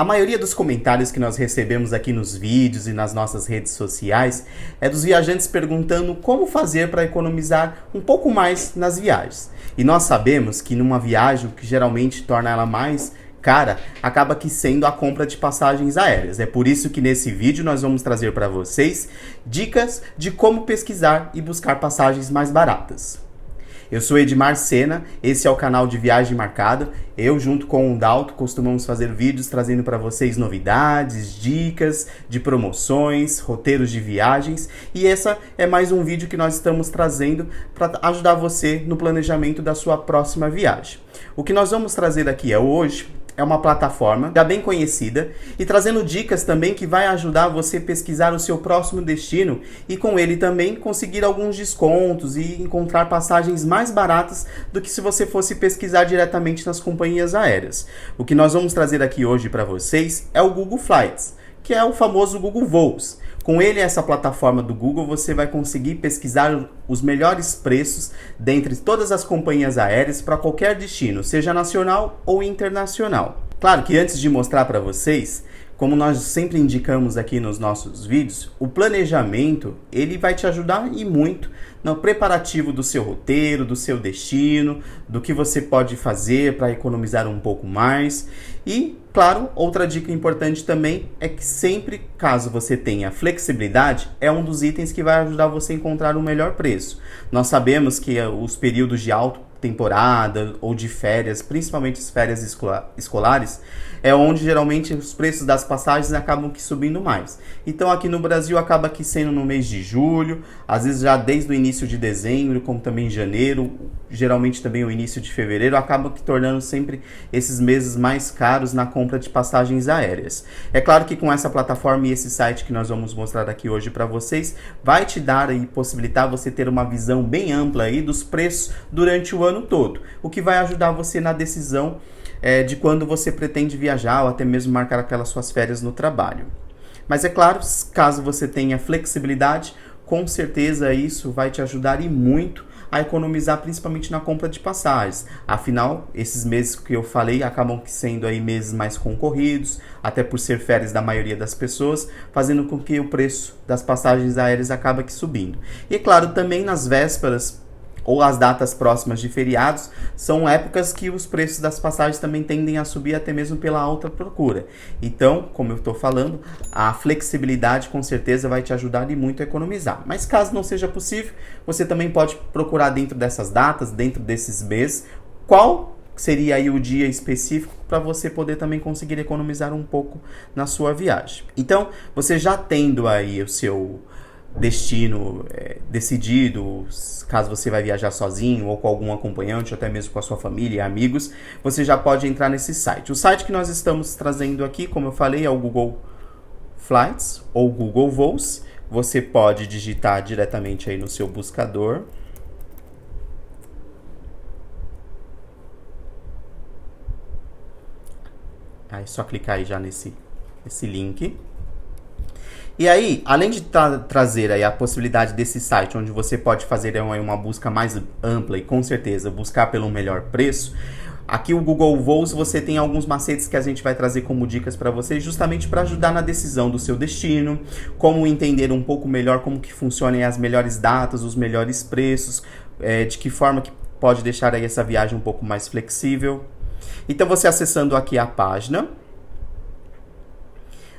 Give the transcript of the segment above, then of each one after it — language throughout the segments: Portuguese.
A maioria dos comentários que nós recebemos aqui nos vídeos e nas nossas redes sociais é dos viajantes perguntando como fazer para economizar um pouco mais nas viagens. E nós sabemos que numa viagem, o que geralmente torna ela mais cara, acaba que sendo a compra de passagens aéreas. É por isso que nesse vídeo nós vamos trazer para vocês dicas de como pesquisar e buscar passagens mais baratas. Eu sou Edmar Sena, esse é o canal de Viagem Marcada. Eu, junto com o Dalto, costumamos fazer vídeos trazendo para vocês novidades, dicas de promoções, roteiros de viagens. E essa é mais um vídeo que nós estamos trazendo para ajudar você no planejamento da sua próxima viagem. O que nós vamos trazer aqui hoje é uma plataforma já bem conhecida e trazendo dicas também que vai ajudar você a pesquisar o seu próximo destino e com ele também conseguir alguns descontos e encontrar passagens mais baratas do que se você fosse pesquisar diretamente nas companhias aéreas. O que nós vamos trazer aqui hoje para vocês é o Google Flights, que é o famoso Google Voos. Com ele, essa plataforma do Google, você vai conseguir pesquisar os melhores preços dentre todas as companhias aéreas para qualquer destino, seja nacional ou internacional. Claro que antes de mostrar para vocês, como nós sempre indicamos aqui nos nossos vídeos, o planejamento ele vai te ajudar e muito no preparativo do seu roteiro, do seu destino, do que você pode fazer para economizar um pouco mais. E, claro, outra dica importante também é que sempre, caso você tenha flexibilidade, é um dos itens que vai ajudar você a encontrar o melhor preço. Nós sabemos que os períodos de alta temporada ou de férias, principalmente as férias escolares, é onde geralmente os preços das passagens acabam que subindo mais. Então aqui no Brasil acaba que sendo no mês de julho, às vezes já desde o início de dezembro, como também em janeiro, geralmente também o início de fevereiro, acaba que tornando sempre esses meses mais caros na compra de passagens aéreas. É claro que com essa plataforma e esse site que nós vamos mostrar aqui hoje para vocês, vai te dar e possibilitar você ter uma visão bem ampla aí dos preços durante o ano todo, o que vai ajudar você na decisão de quando você pretende viajar ou até mesmo marcar aquelas suas férias no trabalho. Mas é claro, caso você tenha flexibilidade, com certeza isso vai te ajudar e muito a economizar principalmente na compra de passagens. Afinal, esses meses que eu falei acabam sendo aí meses mais concorridos, até por ser férias da maioria das pessoas, fazendo com que o preço das passagens aéreas acabe que subindo. E é claro, também nas vésperas ou as datas próximas de feriados, são épocas que os preços das passagens também tendem a subir até mesmo pela alta procura. Então, como eu estou falando, a flexibilidade com certeza vai te ajudar e muito a economizar. Mas caso não seja possível, você também pode procurar dentro dessas datas, dentro desses meses, qual seria aí o dia específico para você poder também conseguir economizar um pouco na sua viagem. Então, você já tendo aí o seu destino decidido, caso você vai viajar sozinho ou com algum acompanhante, ou até mesmo com a sua família e amigos, você já pode entrar nesse site. O site que nós estamos trazendo aqui, como eu falei, é o Google Flights ou Google Voos. Você pode digitar diretamente aí no seu buscador. Aí só clicar aí já nesse link. E aí, além de trazer aí a possibilidade desse site, onde você pode fazer uma busca mais ampla e com certeza buscar pelo melhor preço, aqui o Google Voos você tem alguns macetes que a gente vai trazer como dicas para vocês, justamente para ajudar na decisão do seu destino, como entender um pouco melhor como que funcionam as melhores datas, os melhores preços, de que forma que pode deixar aí essa viagem um pouco mais flexível. Então você acessando aqui a página,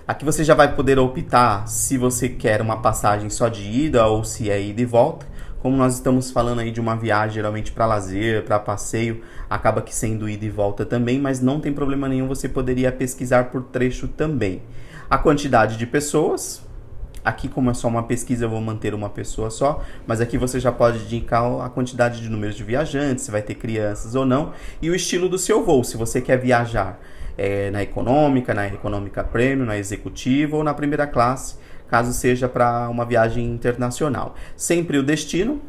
aqui você já vai poder optar se você quer uma passagem só de ida ou se é ida e volta. Como nós estamos falando aí de uma viagem geralmente para lazer, para passeio, acaba que sendo ida e volta também, mas não tem problema nenhum, você poderia pesquisar por trecho também. A quantidade de pessoas, aqui como é só uma pesquisa eu vou manter uma pessoa só, mas aqui você já pode indicar a quantidade de números de viajantes, se vai ter crianças ou não, e o estilo do seu voo, se você quer viajar na econômica premium, na executiva ou na primeira classe, caso seja para uma viagem internacional. Sempre o destino.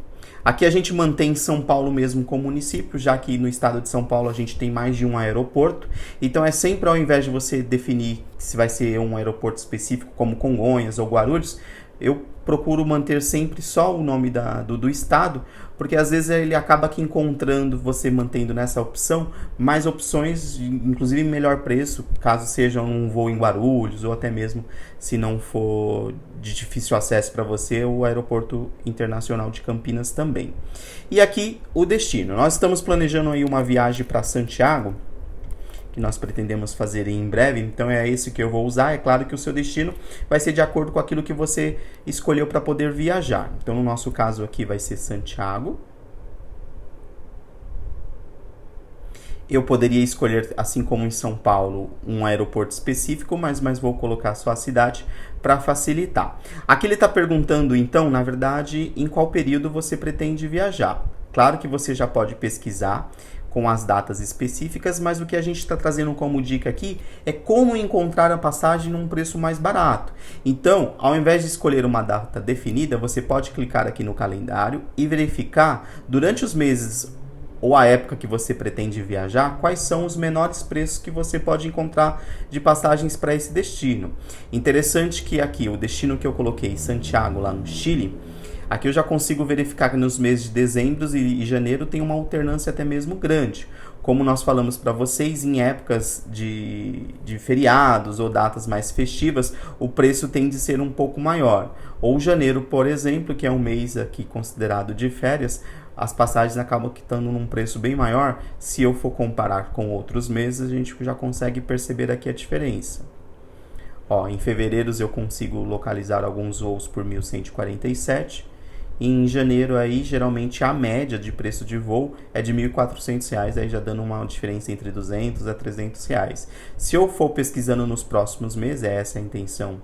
Aqui a gente mantém São Paulo mesmo como município, já que no estado de São Paulo a gente tem mais de um aeroporto. Então é sempre, ao invés de você definir se vai ser um aeroporto específico como Congonhas ou Guarulhos, eu procuro manter sempre só o nome do estado, porque às vezes ele acaba aqui encontrando, você mantendo nessa opção, mais opções, inclusive melhor preço, caso seja um voo em Guarulhos, ou até mesmo se não for de difícil acesso para você, o Aeroporto Internacional de Campinas também. E aqui o destino. Nós estamos planejando aí uma viagem para Santiago, que nós pretendemos fazer em breve, então é esse que eu vou usar. É claro que o seu destino vai ser de acordo com aquilo que você escolheu para poder viajar. Então, no nosso caso aqui vai ser Santiago. Eu poderia escolher, assim como em São Paulo, um aeroporto específico, mas vou colocar só a cidade para facilitar. Aqui ele está perguntando, então, na verdade, em qual período você pretende viajar. Claro que você já pode pesquisar com as datas específicas, mas o que a gente está trazendo como dica aqui é como encontrar a passagem num preço mais barato. Então, ao invés de escolher uma data definida, você pode clicar aqui no calendário e verificar durante os meses ou a época que você pretende viajar, quais são os menores preços que você pode encontrar de passagens para esse destino. Interessante que aqui o destino que eu coloquei, Santiago, lá no Chile, aqui eu já consigo verificar que nos meses de dezembro e janeiro tem uma alternância até mesmo grande. Como nós falamos para vocês, em épocas de feriados ou datas mais festivas, o preço tende a ser um pouco maior. Ou janeiro, por exemplo, que é um mês aqui considerado de férias, as passagens acabam estando num preço bem maior. Se eu for comparar com outros meses, a gente já consegue perceber aqui a diferença. Ó, em fevereiro eu consigo localizar alguns voos por 1.147. Em janeiro, aí, geralmente, a média de preço de voo é de R$ 1.400, aí já dando uma diferença entre R$ 200 a R$ 300. Se eu for pesquisando nos próximos meses, essa é a intenção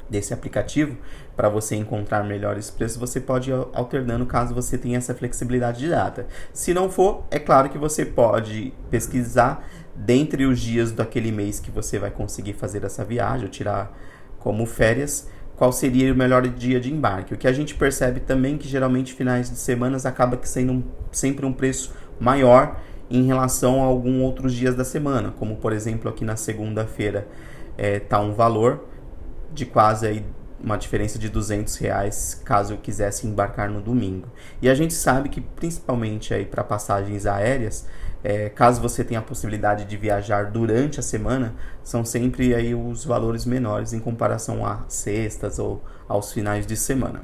desse aplicativo, para você encontrar melhores preços, você pode ir alternando caso você tenha essa flexibilidade de data. Se não for, é claro que você pode pesquisar dentre os dias daquele mês que você vai conseguir fazer essa viagem, ou tirar como férias, qual seria o melhor dia de embarque. O que a gente percebe também que geralmente finais de semanas acaba que sendo sempre um preço maior em relação a alguns outros dias da semana, como por exemplo aqui na segunda-feira tá um valor de quase aí uma diferença de R$200 caso eu quisesse embarcar no domingo. E a gente sabe que principalmente aí para passagens aéreas, caso você tenha a possibilidade de viajar durante a semana, são sempre aí os valores menores em comparação a sextas ou aos finais de semana.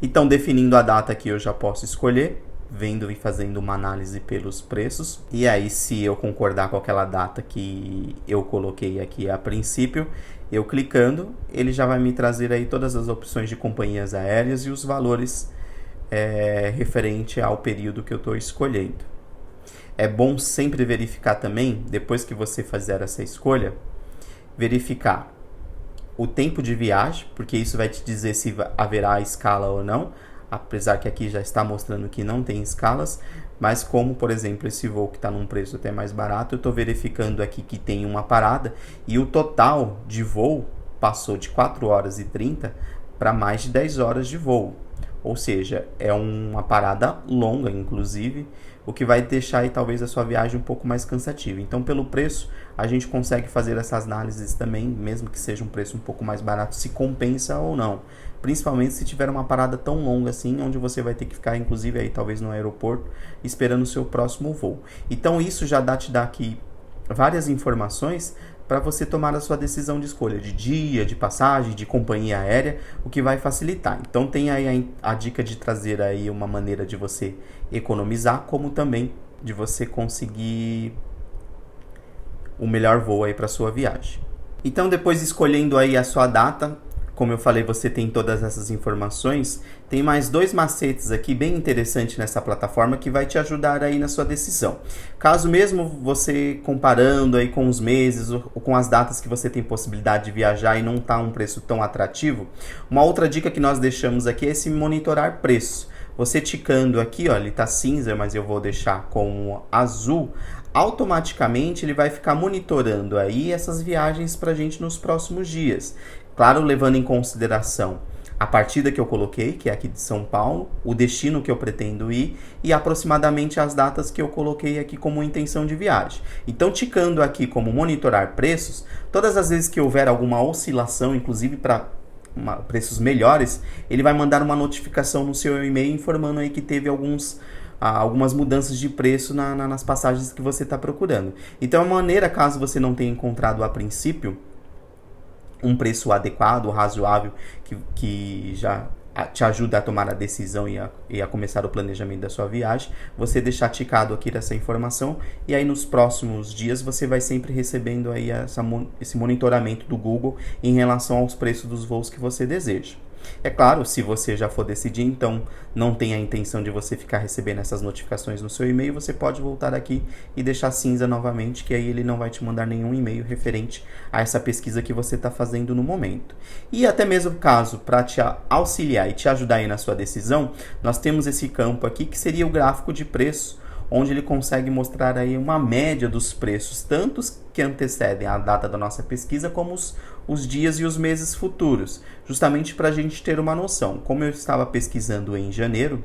Então, definindo a data aqui, eu já posso escolher, vendo e fazendo uma análise pelos preços. E aí, se eu concordar com aquela data que eu coloquei aqui a princípio, eu clicando, ele já vai me trazer aí todas as opções de companhias aéreas e os valores referente ao período que eu estou escolhendo. É bom sempre verificar também, depois que você fizer essa escolha, verificar o tempo de viagem, porque isso vai te dizer se haverá escala ou não, apesar que aqui já está mostrando que não tem escalas, mas como, por exemplo, esse voo que está num preço até mais barato, eu estou verificando aqui que tem uma parada e o total de voo passou de 4 horas e 30 para mais de 10 horas de voo. Ou seja, é uma parada longa, inclusive, o que vai deixar aí talvez a sua viagem um pouco mais cansativa. Então, pelo preço, a gente consegue fazer essas análises também, mesmo que seja um preço um pouco mais barato, se compensa ou não. Principalmente se tiver uma parada tão longa assim, onde você vai ter que ficar, inclusive, aí talvez no aeroporto, esperando o seu próximo voo. Então, isso já te dá aqui várias informações para você tomar a sua decisão de escolha de dia, de passagem, de companhia aérea, o que vai facilitar. Então tem aí a dica de trazer aí uma maneira de você economizar, como também de você conseguir o melhor voo aí para sua viagem. Então, depois escolhendo aí a sua data, como eu falei, você tem todas essas informações. Tem mais 2 macetes aqui bem interessantes nessa plataforma que vai te ajudar aí na sua decisão. Caso mesmo você comparando aí com os meses ou com as datas que você tem possibilidade de viajar e não está um preço tão atrativo, uma outra dica que nós deixamos aqui é esse monitorar preço. Você ticando aqui, ó, ele está cinza, mas eu vou deixar com azul. Automaticamente ele vai ficar monitorando aí essas viagens para a gente nos próximos dias. Claro, levando em consideração a partida que eu coloquei, que é aqui de São Paulo, o destino que eu pretendo ir e aproximadamente as datas que eu coloquei aqui como intenção de viagem. Então, ticando aqui como monitorar preços, todas as vezes que houver alguma oscilação, inclusive para preços melhores, ele vai mandar uma notificação no seu e-mail informando aí que teve algumas mudanças de preço nas passagens que você está procurando. Então, a maneira, caso você não tenha encontrado a princípio um preço adequado, razoável, que já te ajuda a tomar a decisão e a começar o planejamento da sua viagem, você deixar ticado aqui essa informação, e aí nos próximos dias você vai sempre recebendo aí esse monitoramento do Google em relação aos preços dos voos que você deseja. É claro, se você já for decidir, então não tem a intenção de você ficar recebendo essas notificações no seu e-mail, você pode voltar aqui e deixar cinza novamente, que aí ele não vai te mandar nenhum e-mail referente a essa pesquisa que você está fazendo no momento. E até mesmo caso, para te auxiliar e te ajudar aí na sua decisão, nós temos esse campo aqui que seria o gráfico de preço, onde ele consegue mostrar aí uma média dos preços, tanto os que antecedem a data da nossa pesquisa, como os dias e os meses futuros, justamente para a gente ter uma noção. Como eu estava pesquisando em janeiro,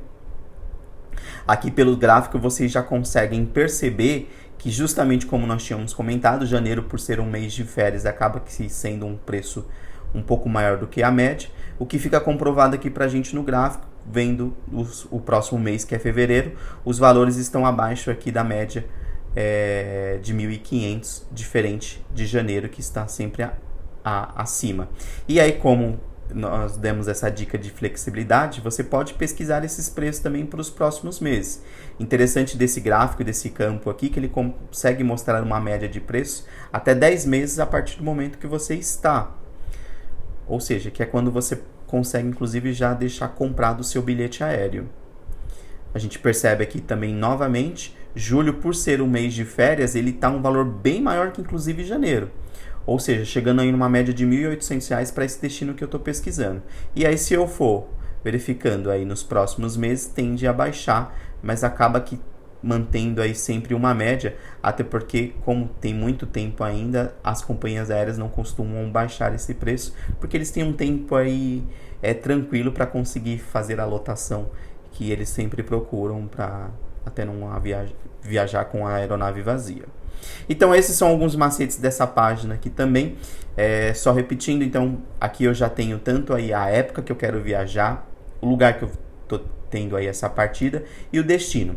aqui pelo gráfico vocês já conseguem perceber que, justamente como nós tínhamos comentado, janeiro, por ser um mês de férias, acaba sendo um preço um pouco maior do que a média, o que fica comprovado aqui para a gente no gráfico. Vendo o próximo mês, que é fevereiro, os valores estão abaixo aqui da média de 1.500, diferente de janeiro, que está sempre acima. E aí, como nós demos essa dica de flexibilidade, você pode pesquisar esses preços também para os próximos meses. Interessante desse gráfico, desse campo aqui, que ele consegue mostrar uma média de preço até 10 meses a partir do momento que você está. Ou seja, que é quando você consegue, inclusive, já deixar comprado o seu bilhete aéreo. A gente percebe aqui também, novamente, julho, por ser um mês de férias, ele está um valor bem maior que, inclusive, janeiro. Ou seja, chegando aí numa média de R$ 1.800 para esse destino que eu estou pesquisando. E aí, se eu for verificando aí nos próximos meses, tende a baixar, mas acaba que mantendo aí sempre uma média, até porque, como tem muito tempo ainda, as companhias aéreas não costumam baixar esse preço, porque eles têm um tempo aí tranquilo para conseguir fazer a lotação que eles sempre procuram para até não viajar com a aeronave vazia. Então, esses são alguns macetes dessa página aqui também. Só repetindo, então, aqui eu já tenho tanto aí a época que eu quero viajar, o lugar que eu estou tendo aí essa partida e o destino.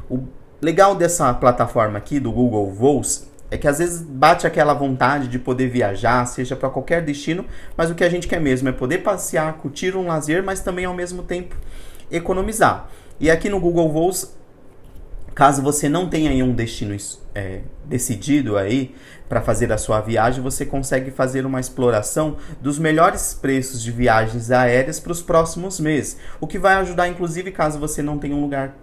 O legal dessa plataforma aqui do Google Voos é que às vezes bate aquela vontade de poder viajar, seja para qualquer destino, mas o que a gente quer mesmo é poder passear, curtir um lazer, mas também ao mesmo tempo economizar. E aqui no Google Voos, caso você não tenha aí um destino decidido aí para fazer a sua viagem, você consegue fazer uma exploração dos melhores preços de viagens aéreas para os próximos meses. O que vai ajudar, inclusive, caso você não tenha um lugar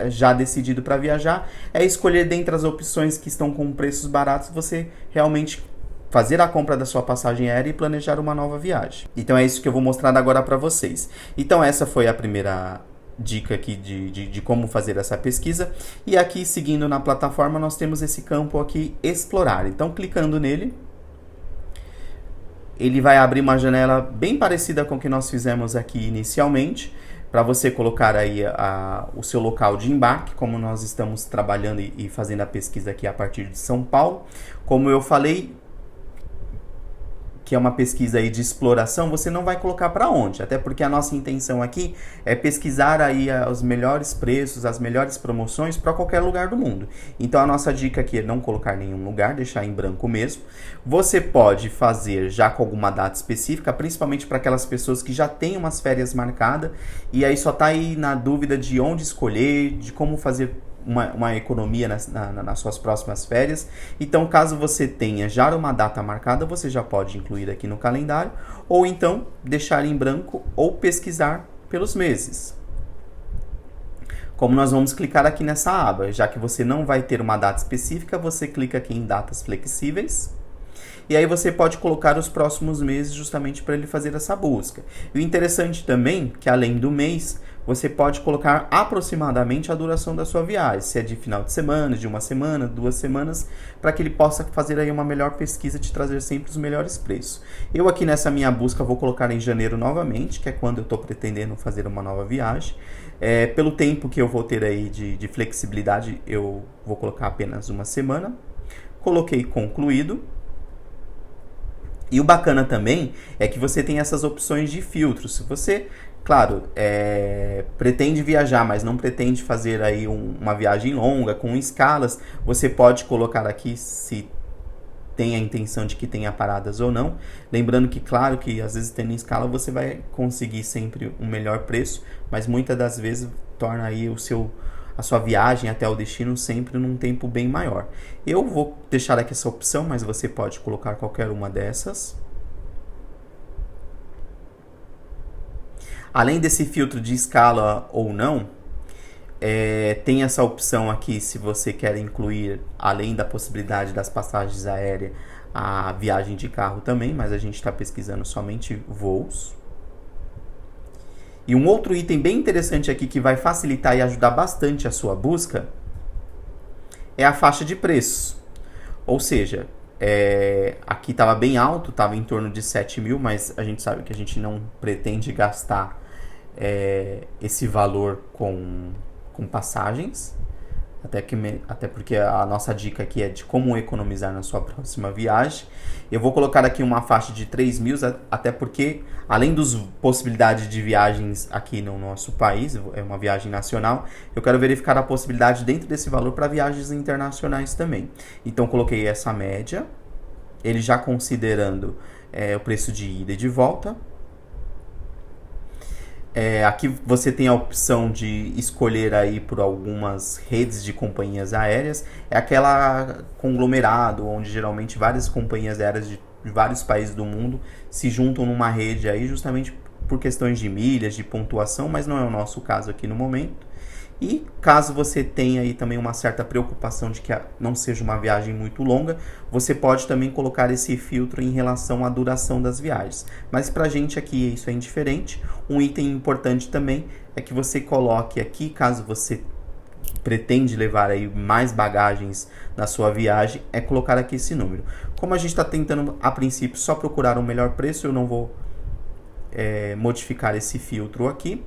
já decidido para viajar, é escolher dentre as opções que estão com preços baratos, você realmente fazer a compra da sua passagem aérea e planejar uma nova viagem. Então é isso que eu vou mostrar agora para vocês. Então essa foi a primeira dica aqui de como fazer essa pesquisa. E aqui, seguindo na plataforma, nós temos esse campo aqui, explorar. Então, clicando nele, ele vai abrir uma janela bem parecida com o que nós fizemos aqui inicialmente, para você colocar aí o seu local de embarque, como nós estamos trabalhando e fazendo a pesquisa aqui a partir de São Paulo. Como eu falei, que é uma pesquisa aí de exploração, você não vai colocar para onde, até porque a nossa intenção aqui é pesquisar aí os melhores preços, as melhores promoções para qualquer lugar do mundo. Então a nossa dica aqui é não colocar nenhum lugar, deixar em branco mesmo. Você pode fazer já com alguma data específica, principalmente para aquelas pessoas que já têm umas férias marcadas e aí só está aí na dúvida de onde escolher, de como fazer uma economia nas suas próximas férias. Então, caso você tenha já uma data marcada, você já pode incluir aqui no calendário, ou então deixar em branco ou pesquisar pelos meses. Como nós vamos clicar aqui nessa aba, já que você não vai ter uma data específica, você clica aqui em datas flexíveis. E aí você pode colocar os próximos meses justamente para ele fazer essa busca. E o interessante também, que além do mês, você pode colocar aproximadamente a duração da sua viagem, se é de final de semana, de uma semana, 2 semanas, para que ele possa fazer aí uma melhor pesquisa e te trazer sempre os melhores preços. Eu aqui nessa minha busca vou colocar em janeiro novamente, que é quando eu estou pretendendo fazer uma nova viagem. Pelo tempo que eu vou ter aí de flexibilidade, eu vou colocar apenas uma semana. Coloquei concluído. E o bacana também é que você tem essas opções de filtro. Se você, claro, pretende viajar, mas não pretende fazer aí uma viagem longa, com escalas, você pode colocar aqui se tem a intenção de que tenha paradas ou não. Lembrando que, claro, que às vezes tendo escala você vai conseguir sempre um melhor preço, mas muitas das vezes torna aí a sua viagem até o destino sempre num tempo bem maior. Eu vou deixar aqui essa opção, mas você pode colocar qualquer uma dessas. Além desse filtro de escala ou não, tem essa opção aqui se você quer incluir, além da possibilidade das passagens aéreas, a viagem de carro também, mas a gente está pesquisando somente voos. E um outro item bem interessante aqui que vai facilitar e ajudar bastante a sua busca é a faixa de preços. Ou seja, aqui estava bem alto, estava em torno de 7 mil, mas a gente sabe que a gente não pretende gastar esse valor com passagens, até porque a nossa dica aqui é de como economizar na sua próxima viagem. Eu vou colocar aqui uma faixa de 3 mil, até porque, além das possibilidades de viagens aqui no nosso país, é uma viagem nacional, eu quero verificar a possibilidade dentro desse valor para viagens internacionais também. Então, coloquei essa média, ele já considerando o preço de ida e de volta. Aqui você tem a opção de escolher aí por algumas redes de companhias aéreas. É aquela conglomerado onde geralmente várias companhias aéreas de vários países do mundo se juntam numa rede aí justamente por questões de milhas, de pontuação, mas não é o nosso caso aqui no momento. E caso você tenha aí também uma certa preocupação de que não seja uma viagem muito longa, você pode também colocar esse filtro em relação à duração das viagens. Mas pra gente aqui isso é indiferente. Um item importante também é que você coloque aqui, caso você pretende levar aí mais bagagens na sua viagem, é colocar aqui esse número. Como a gente está tentando a princípio só procurar um melhor preço, eu não vou modificar esse filtro aqui.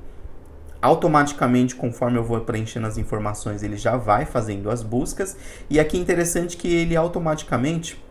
Automaticamente, conforme eu vou preenchendo as informações, ele já vai fazendo as buscas. E aqui é interessante que ele automaticamente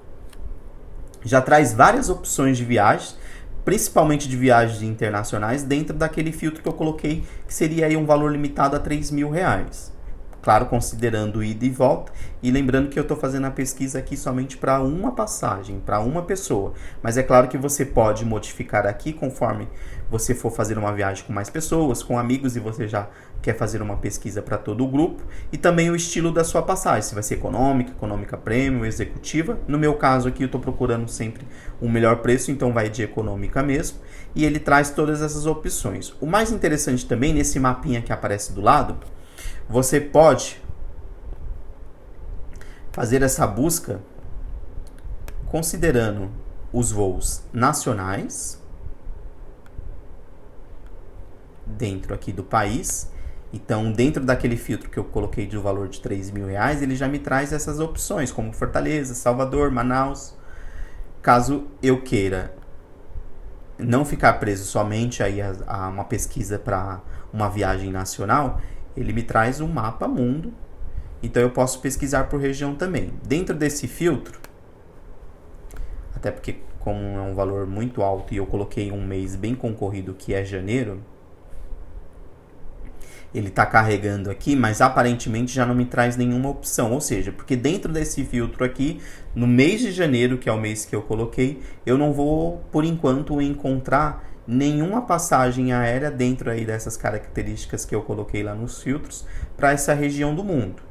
já traz várias opções de viagens, principalmente de viagens internacionais, dentro daquele filtro que eu coloquei, que seria aí um valor limitado a 3 mil reais. Claro, considerando ida e volta. E lembrando que eu estou fazendo a pesquisa aqui somente para uma passagem, para uma pessoa. Mas é claro que você pode modificar aqui conforme você for fazer uma viagem com mais pessoas, com amigos, e você já quer fazer uma pesquisa para todo o grupo. E também o estilo da sua passagem, se vai ser econômica premium, executiva. No meu caso aqui eu estou procurando sempre um melhor preço, então vai de econômica mesmo. E ele traz todas essas opções. O mais interessante também, nesse mapinha que aparece do lado, você pode fazer essa busca considerando os voos nacionais dentro aqui do país. Então, dentro daquele filtro que eu coloquei de valor de 3 mil reais, ele já me traz essas opções, como Fortaleza, Salvador, Manaus. Caso eu queira não ficar preso somente aí a uma pesquisa para uma viagem nacional, ele me traz um mapa mundo, então eu posso pesquisar por região também. Dentro desse filtro, até porque como é um valor muito alto e eu coloquei um mês bem concorrido que é janeiro, ele está carregando aqui, mas aparentemente já não me traz nenhuma opção, ou seja, porque dentro desse filtro aqui, no mês de janeiro, que é o mês que eu coloquei, eu não vou, por enquanto, encontrar nenhuma passagem aérea dentro aí dessas características que eu coloquei lá nos filtros para essa região do mundo.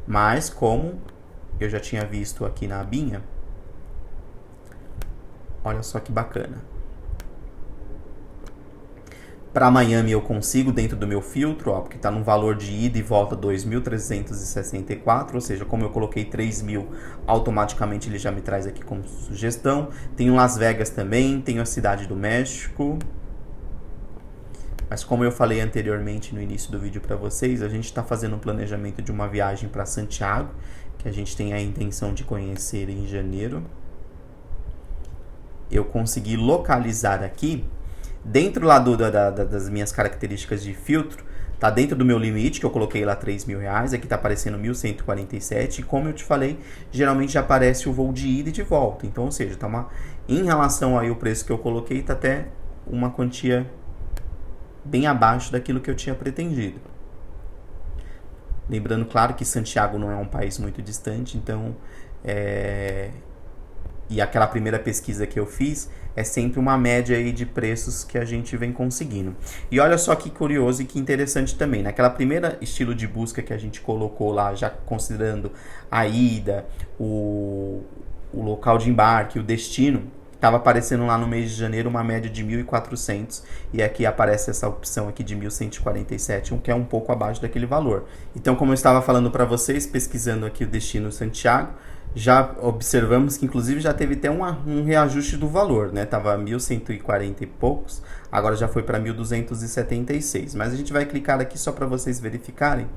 Mas como eu já tinha visto aqui na abinha, olha só que bacana. Para Miami eu consigo dentro do meu filtro, porque está no valor de ida e volta 2.364, ou seja, como eu coloquei 3 mil, automaticamente ele já me traz aqui como sugestão. Tenho Las Vegas também, tenho a Cidade do México. Mas como eu falei anteriormente no início do vídeo para vocês, a gente está fazendo um planejamento de uma viagem para Santiago, que a gente tem a intenção de conhecer em janeiro. Eu consegui localizar aqui, dentro lá das minhas características de filtro, Tá dentro do meu limite, que eu coloquei lá R$3.000, aqui tá aparecendo 1.147, e como eu te falei, geralmente já aparece o voo de ida e de volta. Então, ou seja, em relação aí ao preço que eu coloquei, tá até uma quantia bem abaixo daquilo que eu tinha pretendido. Lembrando, claro, que Santiago não é um país muito distante, então... E aquela primeira pesquisa que eu fiz é sempre uma média aí de preços que a gente vem conseguindo. E olha só que curioso e que interessante também. Naquela primeira estilo de busca que a gente colocou lá, já considerando a ida, o local de embarque, o destino, estava aparecendo lá no mês de janeiro uma média de 1.400 e aqui aparece essa opção aqui de 1.147, que é um pouco abaixo daquele valor. Então, como eu estava falando para vocês, pesquisando aqui o destino Santiago, já observamos que inclusive já teve até um reajuste do valor, né? Tava 1.140 e poucos, agora já foi para 1.276. Mas a gente vai clicar aqui só para vocês verificarem.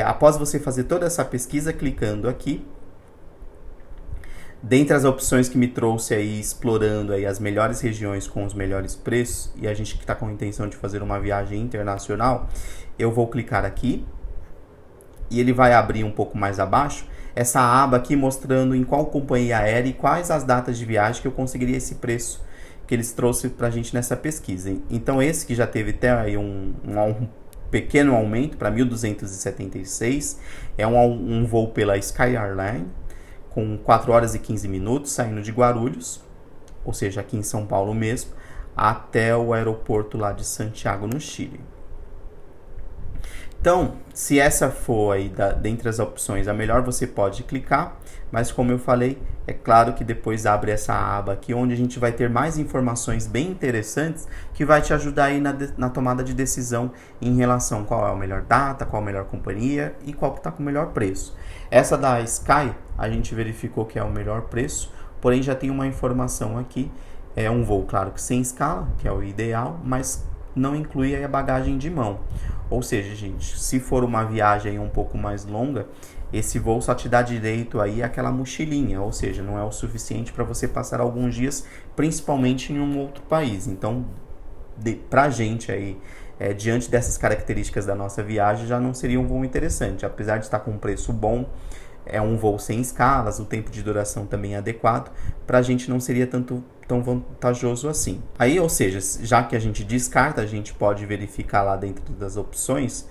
Após você fazer toda essa pesquisa, clicando aqui, dentre as opções que me trouxe aí, explorando aí as melhores regiões com os melhores preços, e a gente que está com a intenção de fazer uma viagem internacional, eu vou clicar aqui, e ele vai abrir um pouco mais abaixo, essa aba aqui mostrando em qual companhia aérea e quais as datas de viagem que eu conseguiria esse preço que eles trouxeram para a gente nessa pesquisa. Então esse que já teve até aí um pequeno aumento para 1.276, é um voo pela Sky Airline, com 4 horas e 15 minutos, saindo de Guarulhos, ou seja, aqui em São Paulo mesmo, até o aeroporto lá de Santiago, no Chile. Então, se essa for aí dentre as opções, a melhor você pode clicar, mas como eu falei, é claro que depois abre essa aba aqui, onde a gente vai ter mais informações bem interessantes, que vai te ajudar aí na tomada de decisão em relação a qual é a melhor data, qual a melhor companhia e qual que está com o melhor preço. Essa da Sky, a gente verificou que é o melhor preço, porém já tem uma informação aqui, é um voo, claro que sem escala, que é o ideal, mas não inclui aí a bagagem de mão. Ou seja, gente, se for uma viagem um pouco mais longa, esse voo só te dá direito aí àquela mochilinha, ou seja, não é o suficiente para você passar alguns dias, principalmente em um outro país. Então, pra gente aí, diante dessas características da nossa viagem, já não seria um voo interessante. Apesar de estar com um preço bom, é um voo sem escalas, o tempo de duração também é adequado, para a gente não seria tão vantajoso assim. Aí, ou seja, já que a gente descarta, a gente pode verificar lá dentro das opções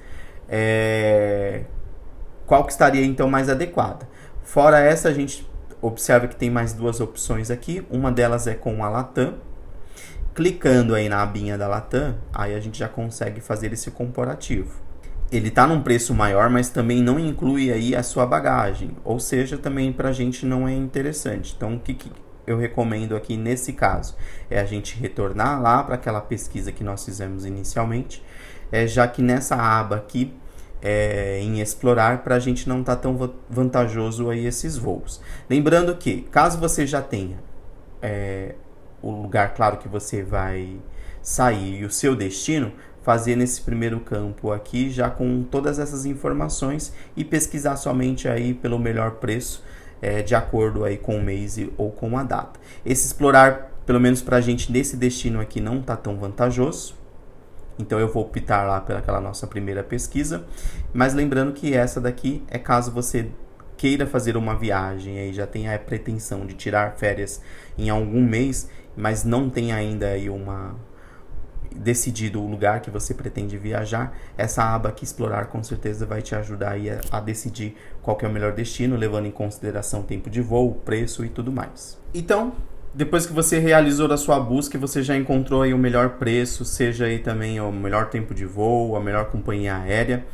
qual que estaria então mais adequada. Fora essa, a gente observa que tem mais duas opções aqui, uma delas é com a Latam. Clicando aí na abinha da Latam, aí a gente já consegue fazer esse comparativo. Ele está num preço maior, mas também não inclui aí a sua bagagem, ou seja, também para a gente não é interessante. Então, o que eu recomendo aqui nesse caso é a gente retornar lá para aquela pesquisa que nós fizemos inicialmente, já que nessa aba aqui, em explorar, para a gente não tá tão vantajoso aí esses voos. Lembrando que, caso você já tenha o lugar, claro, que você vai sair e o seu destino, fazer nesse primeiro campo aqui já com todas essas informações e pesquisar somente aí pelo melhor preço, de acordo aí com o mês ou com a data. Esse explorar, pelo menos pra gente nesse destino aqui, não tá tão vantajoso, então eu vou optar lá pelaquela nossa primeira pesquisa, mas lembrando que essa daqui é caso você queira fazer uma viagem e já tenha a pretensão de tirar férias em algum mês, mas não tem ainda aí decidido o lugar que você pretende viajar, essa aba aqui, explorar, com certeza vai te ajudar aí a decidir qual que é o melhor destino, levando em consideração o tempo de voo, preço e tudo mais. Então, depois que você realizou a sua busca e você já encontrou aí o melhor preço, seja aí também o melhor tempo de voo, a melhor companhia aérea,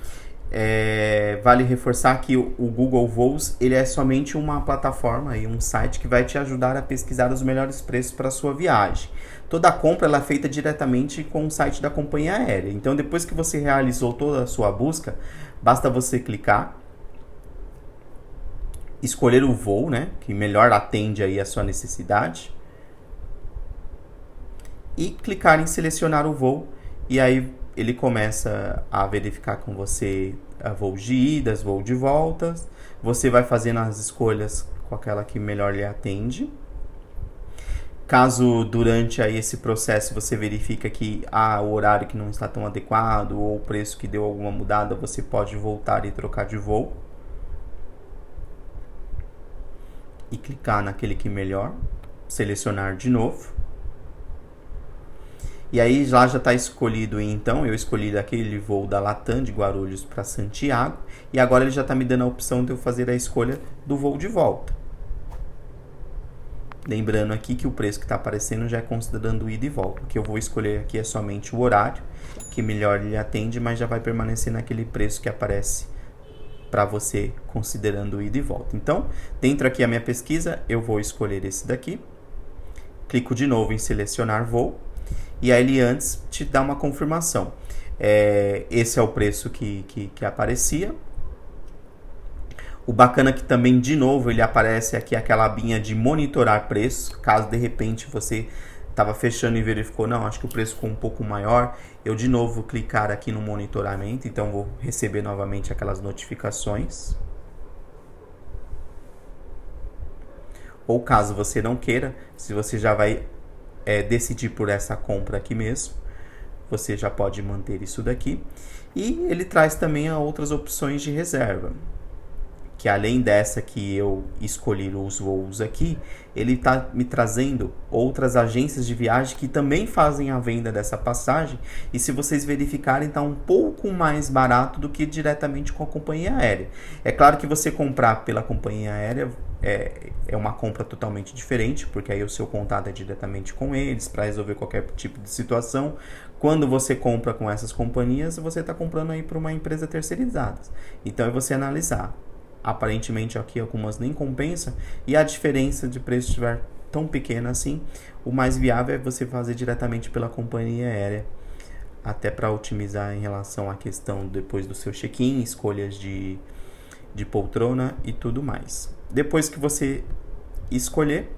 vale reforçar que o Google Voos ele é somente uma plataforma e um site que vai te ajudar a pesquisar os melhores preços para a sua viagem. Toda a compra ela é feita diretamente com o site da companhia aérea. Então, depois que você realizou toda a sua busca, basta você clicar, escolher o voo, né, que melhor atende aí a sua necessidade, e clicar em selecionar o voo, e aí ele começa a verificar com você voos de idas, voo de voltas. Você vai fazendo as escolhas com aquela que melhor lhe atende. Caso durante aí esse processo você verifica que o horário que não está tão adequado ou o preço que deu alguma mudada, você pode voltar e trocar de voo. E clicar naquele que melhor, selecionar de novo. E aí lá já está escolhido, então eu escolhi aquele voo da Latam de Guarulhos para Santiago. E agora ele já está me dando a opção de eu fazer a escolha do voo de volta. Lembrando aqui que o preço que está aparecendo já é considerando ida e volta. O que eu vou escolher aqui é somente o horário, que melhor lhe atende, mas já vai permanecer naquele preço que aparece para você considerando ida e volta. Então, dentro aqui a minha pesquisa, eu vou escolher esse daqui. Clico de novo em selecionar voo. E aí ele antes te dá uma confirmação. Esse é o preço que aparecia. O bacana é que também, de novo, ele aparece aqui aquela abinha de monitorar preço. Caso de repente você estava fechando e verificou, não, acho que o preço ficou um pouco maior. Eu de novo vou clicar aqui no monitoramento, então vou receber novamente aquelas notificações. Ou caso você não queira, se você já vai decidir por essa compra aqui mesmo, você já pode manter isso daqui. E ele traz também outras opções de reserva, que além dessa que eu escolhi os voos aqui, ele está me trazendo outras agências de viagem que também fazem a venda dessa passagem, e se vocês verificarem, está um pouco mais barato do que diretamente com a companhia aérea. É claro que você comprar pela companhia aérea é uma compra totalmente diferente, porque aí o seu contato é diretamente com eles para resolver qualquer tipo de situação. Quando você compra com essas companhias, você está comprando aí para uma empresa terceirizada. Então é você analisar. Aparentemente aqui algumas nem compensam, e a diferença de preço estiver tão pequena assim, o mais viável é você fazer diretamente pela companhia aérea, até para otimizar em relação à questão depois do seu check-in, escolhas de poltrona e tudo mais. Depois que você escolher,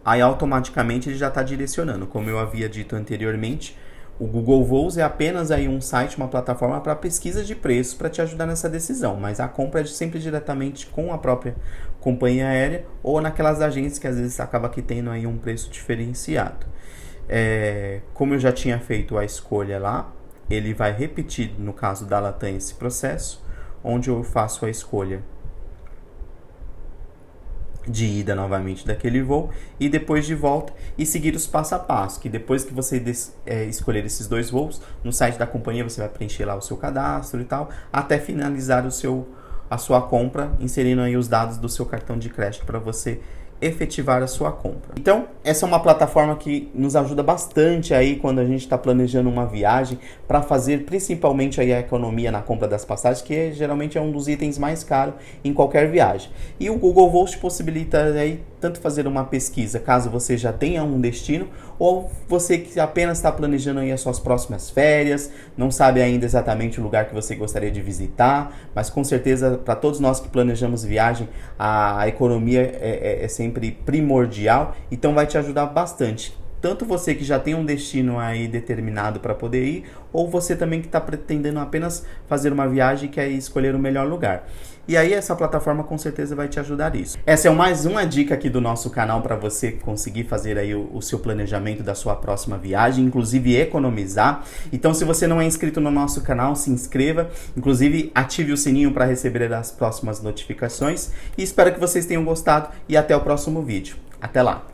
aí automaticamente ele já está direcionando, como eu havia dito anteriormente. O Google Voos é apenas aí um site, uma plataforma para pesquisa de preços para te ajudar nessa decisão, mas a compra é sempre diretamente com a própria companhia aérea ou naquelas agências que às vezes acaba aqui tendo aí um preço diferenciado. Como eu já tinha feito a escolha lá, ele vai repetir no caso da Latam esse processo, onde eu faço a escolha de ida novamente daquele voo e depois de volta, e seguir os passo a passo, que depois que você escolher esses dois voos, no site da companhia você vai preencher lá o seu cadastro e tal, até finalizar a sua compra, inserindo aí os dados do seu cartão de crédito para você efetivar a sua compra. Então, essa é uma plataforma que nos ajuda bastante aí quando a gente está planejando uma viagem, para fazer principalmente aí a economia na compra das passagens, que geralmente é um dos itens mais caros em qualquer viagem. E o Google Voos te possibilita aí tanto fazer uma pesquisa, caso você já tenha um destino, ou você que apenas está planejando aí as suas próximas férias, não sabe ainda exatamente o lugar que você gostaria de visitar, mas com certeza para todos nós que planejamos viagem, a economia é sempre primordial, então vai te ajudar bastante. Tanto você que já tem um destino aí determinado para poder ir, ou você também que está pretendendo apenas fazer uma viagem e quer escolher o melhor lugar. E aí essa plataforma com certeza vai te ajudar nisso. Essa é mais uma dica aqui do nosso canal para você conseguir fazer aí o seu planejamento da sua próxima viagem, inclusive economizar. Então, se você não é inscrito no nosso canal, se inscreva, inclusive ative o sininho para receber as próximas notificações, e espero que vocês tenham gostado e até o próximo vídeo. Até lá!